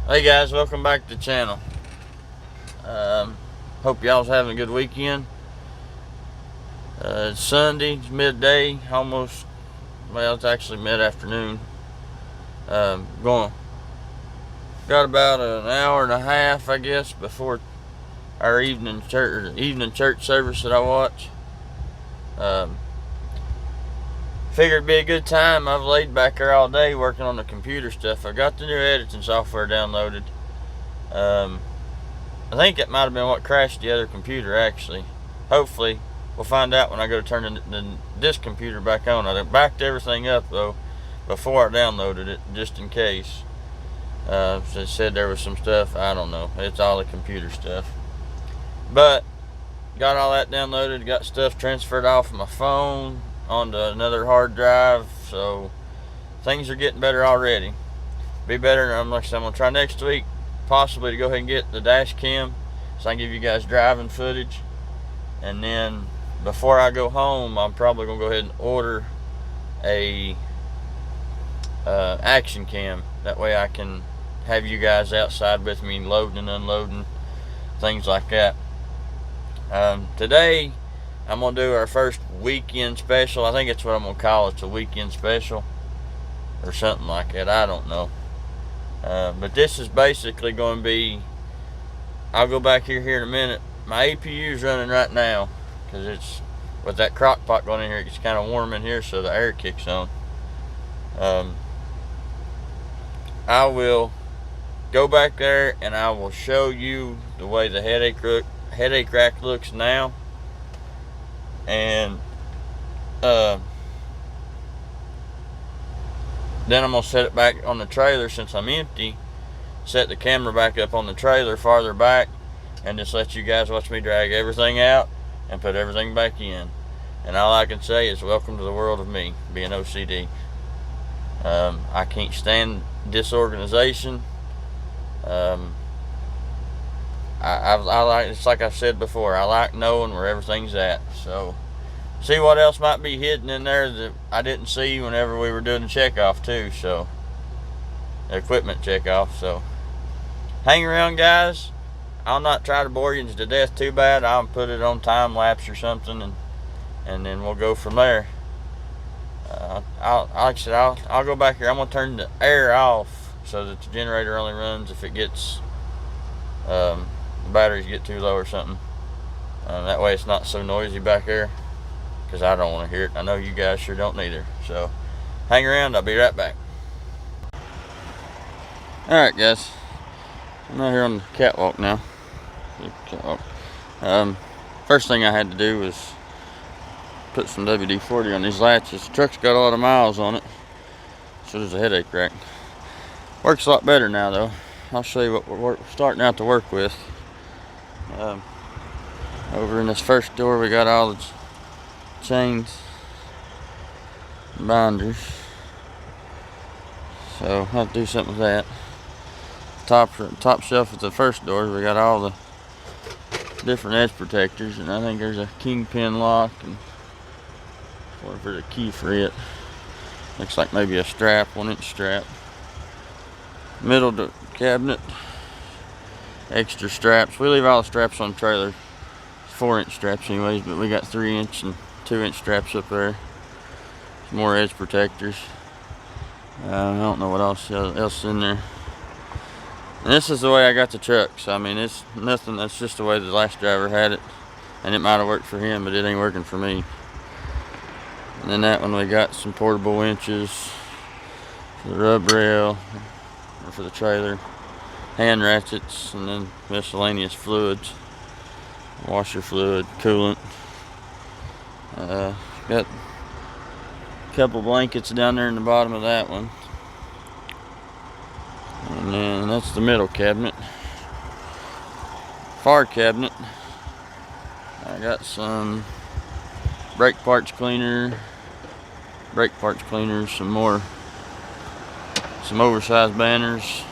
Hey guys, welcome back to the channel. Hope y'all's having a good weekend. It's Sunday, it's midday, almost, well, it's actually mid-afternoon. Got about an hour and a half, I guess, before our evening church service that I watch. Figured it'd be a good time. I've laid back there all day working on the computer stuff. I got the new editing software downloaded. I think it might have been what crashed the other computer, actually. Hopefully, we'll find out when I go to turn this computer back on. I backed everything up, though, before I downloaded it, just in case. They said there was some stuff, I don't know. It's all the computer stuff. But, got all that downloaded, got stuff transferred off my phone onto another hard drive, so things are getting better already. Be better, like I said, I'm going to try next week possibly to go ahead and get the dash cam so I can give you guys driving footage. And then before I go home, I'm probably going to go ahead and order a action cam. That way I can have you guys outside with me loading and unloading, things like that. Today I'm going to do our first weekend special. I think it's what I'm going to call it. It's a weekend special or something like that. I don't know. But this is basically going to be, I'll go back here in a minute. My APU is running right now because it's, with that crock pot going in here, it gets kind of warm in here, so the air kicks on. I will go back there and I will show you the way the headache rack looks now. And then I'm going to set it back on the trailer since I'm empty. Set the camera back up on the trailer farther back and just let you guys watch me drag everything out and put everything back in. And all I can say is welcome to the world of me being OCD. I can't stand disorganization. I like, it's like I've said before, I like knowing where everything's at. So see what else might be hidden in there that I didn't see whenever we were doing the checkoff too. So the equipment checkoff. So hang around, guys. I'll not try to bore you to death too bad. I'll put it on time lapse or something, and then we'll go from there. Like I said, I'll go back here. I'm gonna turn the air off so that the generator only runs if it gets the batteries get too low or something. That way it's not so noisy back there, because I don't want to hear it. I know you guys sure don't either. So hang around, I'll be right back. Alright guys, I'm out here on the catwalk now. First thing I had to do was put some WD-40 on these latches. The truck's got a lot of miles on it, so there's a headache rack. Works a lot better now though. I'll show you what we're starting out to work with. Over in this first door we got all the chains and binders, so I'll have to do something with that. Top shelf at the first door we got all the different edge protectors, and I think there's a kingpin lock and what for the key for it. Looks like maybe a strap, 1-inch strap. Middle cabinet, extra straps. We leave all the straps on the trailer. 4-inch straps anyways, but we got 3-inch and 2-inch straps up there. Some more edge protectors. I don't know what else is in there. And this is the way I got the truck. So I mean, it's nothing. That's just the way the last driver had it, and it might have worked for him, but it ain't working for me. And then that one we got some portable winches for the rub rail, or for the trailer, hand ratchets, and then miscellaneous fluids, washer fluid, coolant. Got a couple blankets down there in the bottom of that one. And then that's the middle cabinet. Far cabinet, I got some brake parts cleaners, some oversized banners.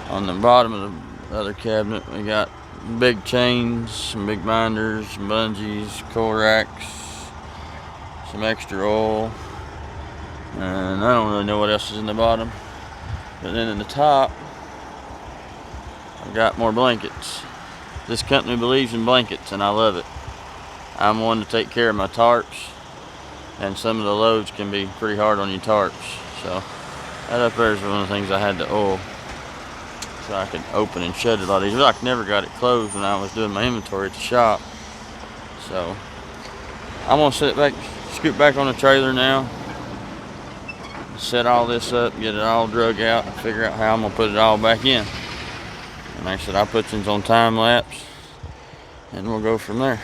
On the bottom of the other cabinet we got big chains, some big binders, some bungees, coil racks, some extra oil, and I don't really know what else is in the bottom. But then in the top, I've got more blankets. This company believes in blankets, and I love it. I'm one to take care of my tarps, and some of the loads can be pretty hard on your tarps. So that up there is one of the things I had to oil, so I could open and shut it a lot easier. I never got it closed when I was doing my inventory at the shop. So I'm gonna scoot back on the trailer now, set all this up, get it all drug out, and figure out how I'm gonna put it all back in. And like I said, I'll put things on time lapse, and we'll go from there.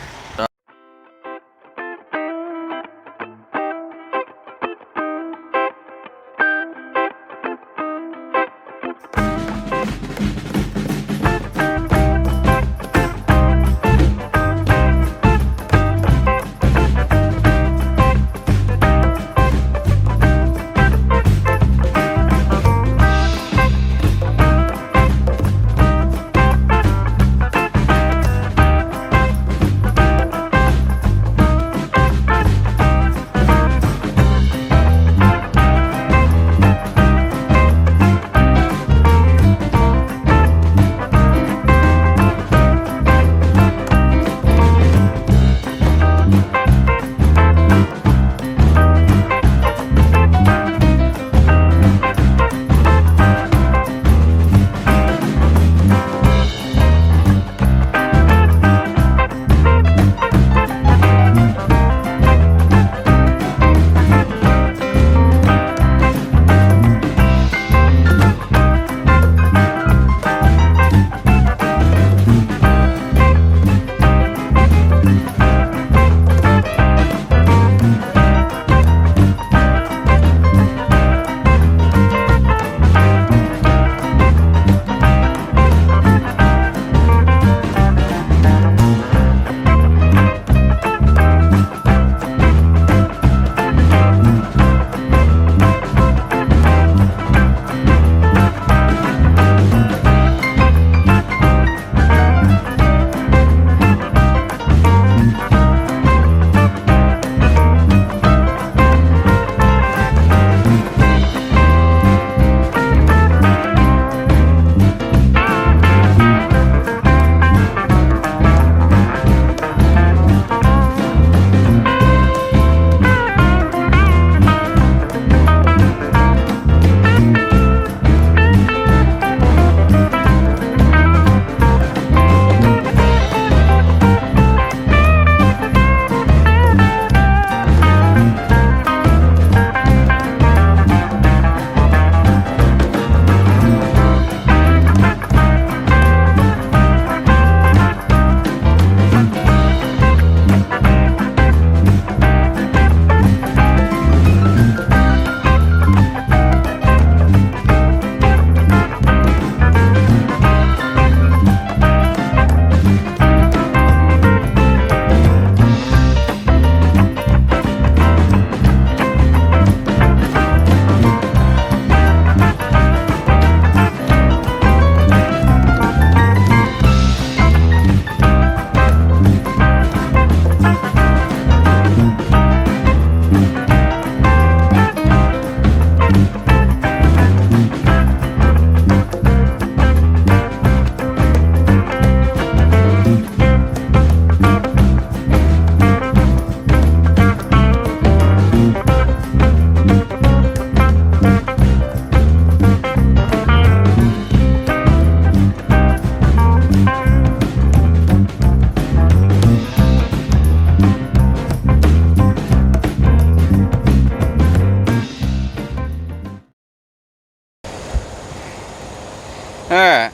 Alright,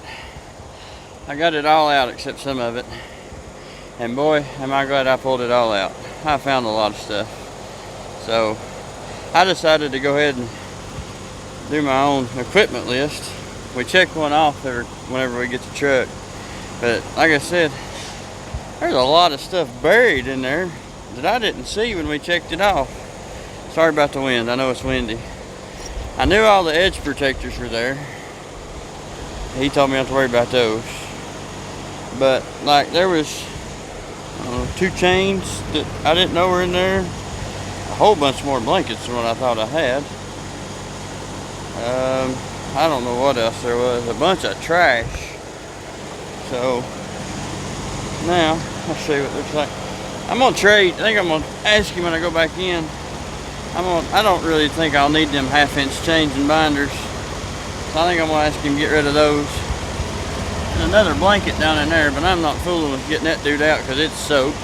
I got it all out except some of it, and boy am I glad I pulled it all out. I found a lot of stuff, so I decided to go ahead and do my own equipment list. We check one off whenever we get the truck, but like I said, there's a lot of stuff buried in there that I didn't see when we checked it off. Sorry about the wind, I know it's windy. I knew all the edge protectors were there. He told me not to worry about those. But like there was 2 chains that I didn't know were in there. A whole bunch more blankets than what I thought I had. I don't know what else there was. A bunch of trash. So now I'll show you what it looks like. I'm gonna trade. I think I'm gonna ask him when I go back in. I don't really think I'll need them 1/2-inch chains and binders. So I think I'm gonna ask him to get rid of those. There's another blanket down in there, but I'm not fooling with getting that dude out because it's soaked.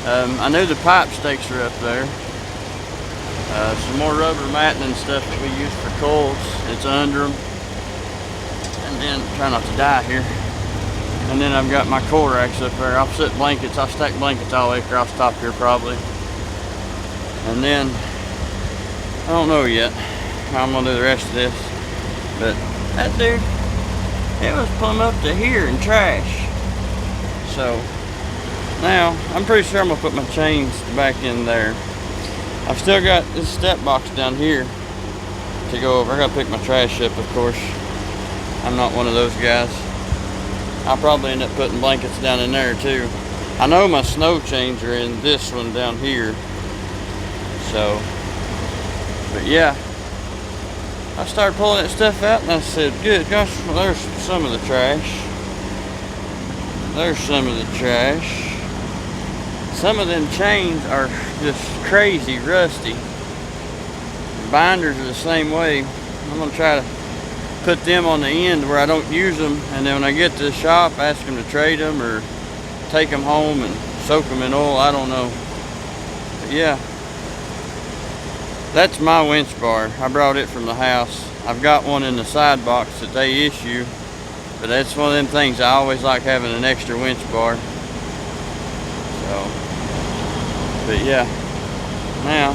I knew the pipe stakes are up there. Some more rubber matting and stuff that we use for coils. It's under them. And then try not to die here. And then I've got my coil racks up there. I'll set blankets. I'll stack blankets all the way across the top here probably. And then I don't know yet how I'm gonna do the rest of this. But that dude, it was plumb up to here in trash. So now I'm pretty sure I'm gonna put my chains back in there. I've still got this step box down here to go over. I gotta pick my trash up, of course. I'm not one of those guys. I'll probably end up putting blankets down in there too. I know my snow chains are in this one down here. So, but yeah. I started pulling that stuff out and I said, good gosh, well, there's some of the trash. There's some of the trash. Some of them chains are just crazy rusty. The binders are the same way. I'm gonna try to put them on the end where I don't use them, and then when I get to the shop, ask them to trade them or take them home and soak them in oil. I don't know. But yeah, that's my winch bar. I brought it from the house. I've got one in the side box that they issue, but that's one of them things. I always like having an extra winch bar. So, but yeah, now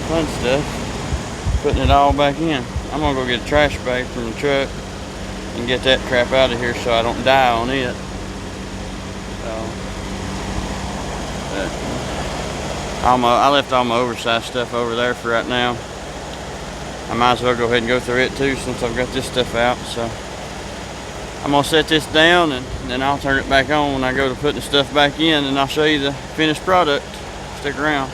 fun stuff, putting it all back in. I'm gonna go get a trash bag from the truck and get that crap out of here so I don't die on it. So, I left all my oversized stuff over there for right now. I might as well go ahead and go through it too since I've got this stuff out. So I'm gonna set this down and then I'll turn it back on when I go to put the stuff back in, and I'll show you the finished product. Stick around.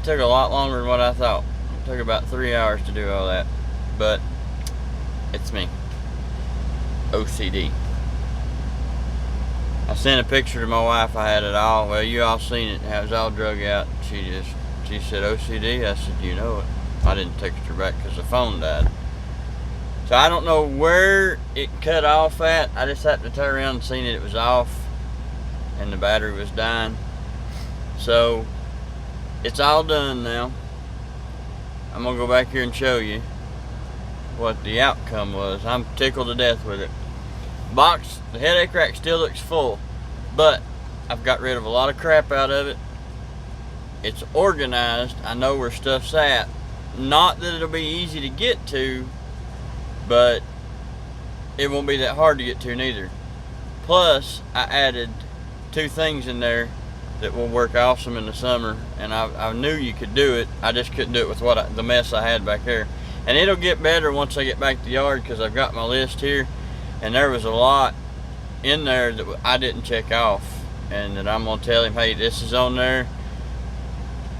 took a lot longer than what I thought. It took about 3 hours to do all that. But it's me. OCD. I sent a picture to my wife. I had it all. Well, you all seen it. It was all drug out. She said, OCD? I said, you know it. I didn't text her back because the phone died. So I don't know where it cut off at. I just happened to turn around and seen it was off and the battery was dying. So it's all done now. I'm gonna go back here and show you what the outcome was. I'm tickled to death with it. Box, the headache rack still looks full, but I've got rid of a lot of crap out of it. It's organized. I know where stuff's at. Not that it'll be easy to get to, but it won't be that hard to get to neither. Plus, I added 2 things in there that will work awesome in the summer, and I knew you could do it. I just couldn't do it with the mess I had back there. And it'll get better once I get back to the yard, because I've got my list here, and there was a lot in there that I didn't check off, and that I'm gonna tell him, hey, this is on there.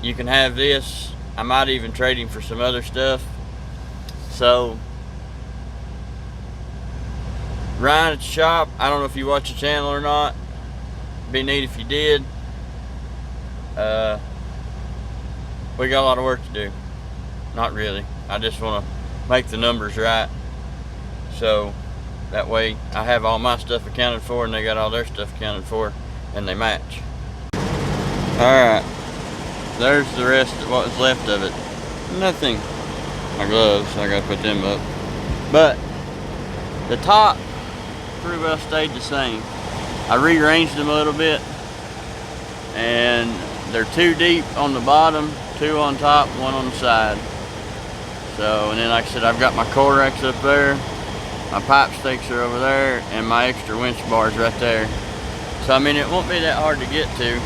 You can have this. I might even trade him for some other stuff. So Ryan at the shop, I don't know if you watch the channel or not. Be neat if you did. We got a lot of work to do. Not really. I just want to make the numbers right, so that way I have all my stuff accounted for and they got all their stuff accounted for and they match. Alright, there's the rest of what was left of it. Nothing. My gloves, I gotta put them up. But the top pretty well stayed the same. I rearranged them a little bit, and they're 2 deep on the bottom, 2 on top, 1 on the side. So, and then like I said, I've got my core racks up there, my pipe stakes are over there, and my extra winch bars right there. So I mean, it won't be that hard to get to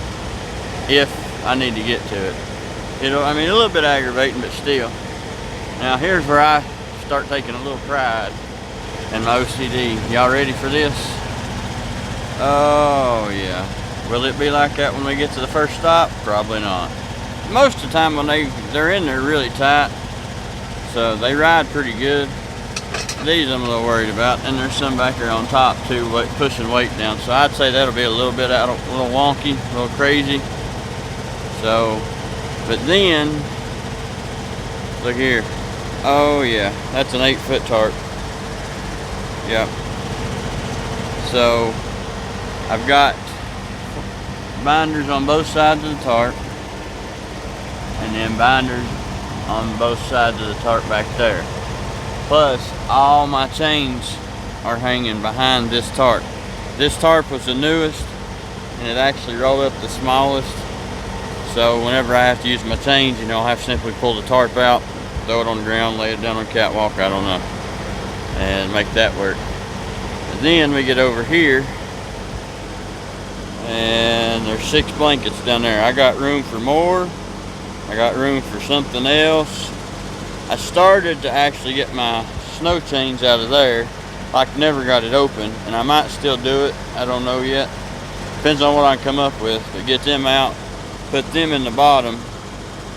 if I need to get to it. I mean, a little bit aggravating, but still. Now here's where I start taking a little pride in my OCD. Y'all ready for this? Oh yeah. Will it be like that when we get to the first stop? Probably not. Most of the time when they're in there really tight, so they ride pretty good. These I'm a little worried about, and there's some back here on top too, pushing weight down. So I'd say that'll be a little bit out, a little wonky, a little crazy. So, but then look here. Oh yeah, that's an 8-foot tarp. Yep. So I've got binders on both sides of the tarp, and then binders on both sides of the tarp back there. Plus, all my chains are hanging behind this tarp. This tarp was the newest, and it actually rolled up the smallest. So whenever I have to use my chains, you know, I have to simply pull the tarp out, throw it on the ground, lay it down on the catwalk, I don't know, and make that work. And then we get over here, and there's 6 blankets down there. I got room for more. I got room for something else. I started to actually get my snow chains out of there. Like, never got it open, and I might still do it. I don't know yet. Depends on what I can come up with. But get them out, put them in the bottom.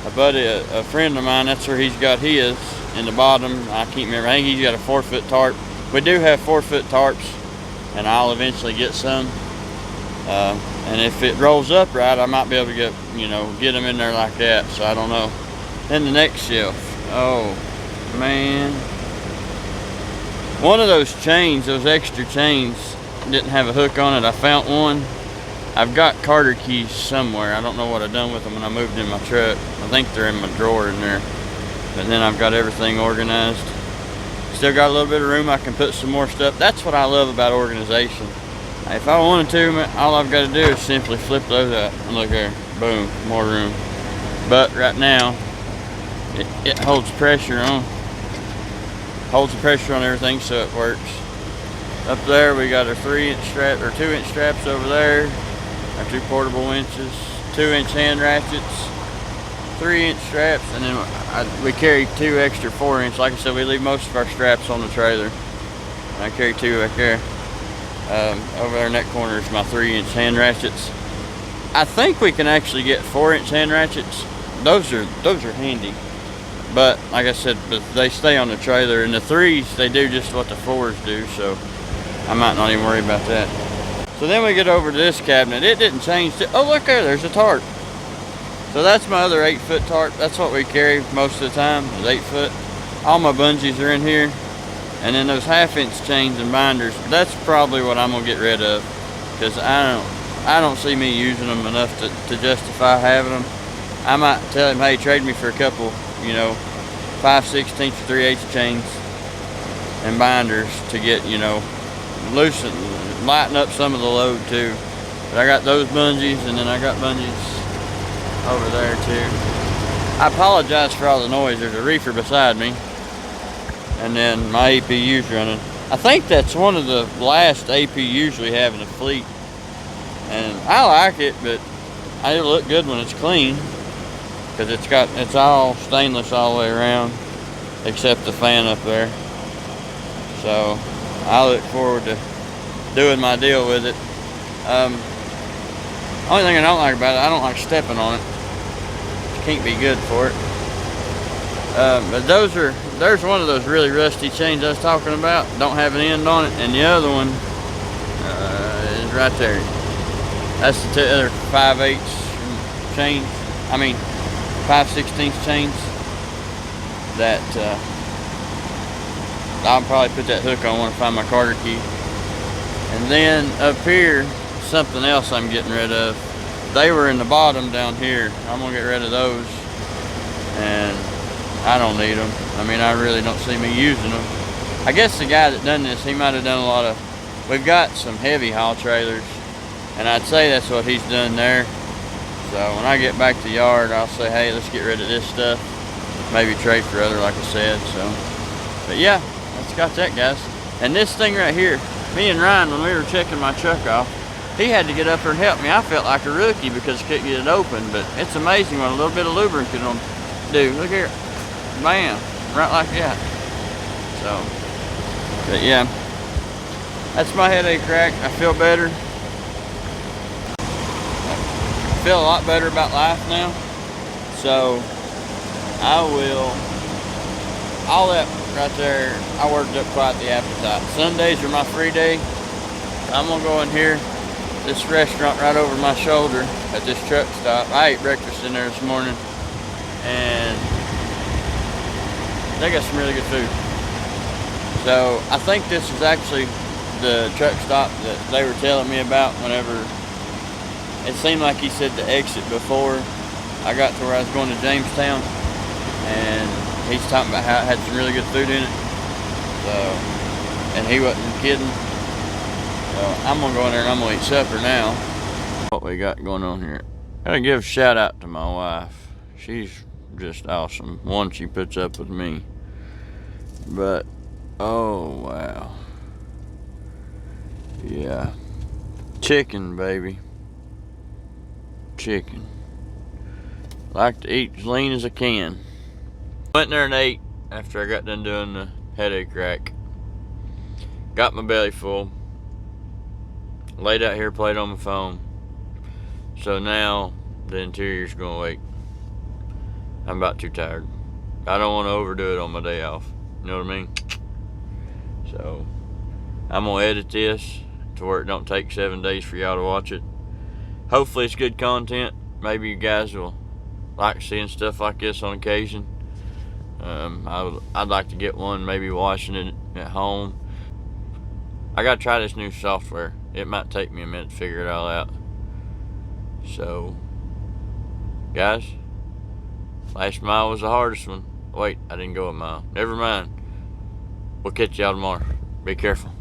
A friend of mine, that's where he's got his, in the bottom. I can't remember. I think he's got a 4-foot tarp. We do have 4-foot tarps, and I'll eventually get some. And if it rolls up right, I might be able to get them in there like that. So I don't know. Then the next shelf. Oh man, one of those chains, those extra chains, didn't have a hook on it. I found one. I've got Carter keys somewhere. I don't know what I've done with them when I moved in my truck. I think they're in my drawer in there. But then I've got everything organized. Still got a little bit of room. I can put some more stuff. That's what I love about organization. If I wanted to, all I've got to do is simply flip those out. And look there, boom, more room. But right now, it holds pressure on. Holds the pressure on everything, so it works. Up there, we got our 3-inch strap, or 2-inch straps over there. Our 2 portable winches, 2-inch hand ratchets, 3-inch straps, and then we carry 2 extra 4-inch. Like I said, we leave most of our straps on the trailer. I carry 2 back there. Over there in that corner is my 3-inch hand ratchets. I think we can actually get 4-inch hand ratchets, those are handy. But like I said, but they stay on the trailer, and the 3s, they do just what the 4s do, so I might not even worry about that. So then we get over to this cabinet. It didn't change. Oh, look there's a tarp. So that's my other 8-foot tarp. That's what we carry most of the time, is 8-foot. All my bungees are in here. And then those 1/2-inch chains and binders, that's probably what I'm gonna get rid of, because I don't see me using them enough to justify having them. I might tell him, hey, trade me for a couple, 5/16 or 3/8 chains and binders to get, lighten up some of the load too. But I got those bungees, and then I got bungees over there too. I apologize for all the noise. There's a reefer beside me, and then my APU's running. I think that's one of the last APUs we have in the fleet, and I like it, but it'll look good when it's clean, because it's all stainless all the way around except the fan up there. So I look forward to doing my deal with it. Only thing I don't like about it, I don't like stepping on it. Can't be good for it. But there's one of those really rusty chains I was talking about. Don't have an end on it, and the other one is right there. That's the other 5/8 chains. 5/16 chains. That I'll probably put that hook on when I find my Carter key. And then up here, something else I'm getting rid of. They were in the bottom down here. I'm gonna get rid of those, and I don't need them. I really don't see me using them. I guess the guy that done this, he might have done a lot of, we've got some heavy haul trailers, and I'd say that's what he's done there. So when I get back to the yard, I'll say, hey, let's get rid of this stuff. Maybe trade for other, like I said. So, but yeah, that's got that, guys. And this thing right here, me and Ryan, when we were checking my truck off, he had to get up there and help me. I felt like a rookie because I couldn't get it open, but it's amazing what a little bit of lubricant can do. Look here, bam, right like that. So, but yeah, that's my headache crack. I feel better. I feel a lot better about life now. So all that right there, I worked up quite the appetite. Sundays are my free day. I'm gonna go in here, this restaurant right over my shoulder at this truck stop. I ate breakfast in there this morning, and they got some really good food. So I think this is actually the truck stop that they were telling me about whenever it seemed like he said the exit before I got to where I was going to Jamestown, and he's talking about how it had some really good food in it. So, and he wasn't kidding. So I'm gonna go in there and I'm gonna eat supper now. What we got going on here? Gotta give a shout out to my wife. She's just awesome. One, she puts up with me. But, oh wow. Yeah. Chicken, baby. Chicken. Like to eat as lean as I can. Went there and ate after I got done doing the headache rack. Got my belly full. Laid out here, played on my phone. So now the interior's gonna wait. I'm about too tired. I don't want to overdo it on my day off. You know what I mean? So I'm gonna edit this to where it don't take 7 days for y'all to watch it. Hopefully it's good content. Maybe you guys will like seeing stuff like this on occasion. I'd like to get one, maybe washing it at home. I gotta try this new software. It might take me a minute to figure it all out. So, guys, last mile was the hardest one. Wait, I didn't go a mile. Never mind. We'll catch y'all tomorrow. Be careful.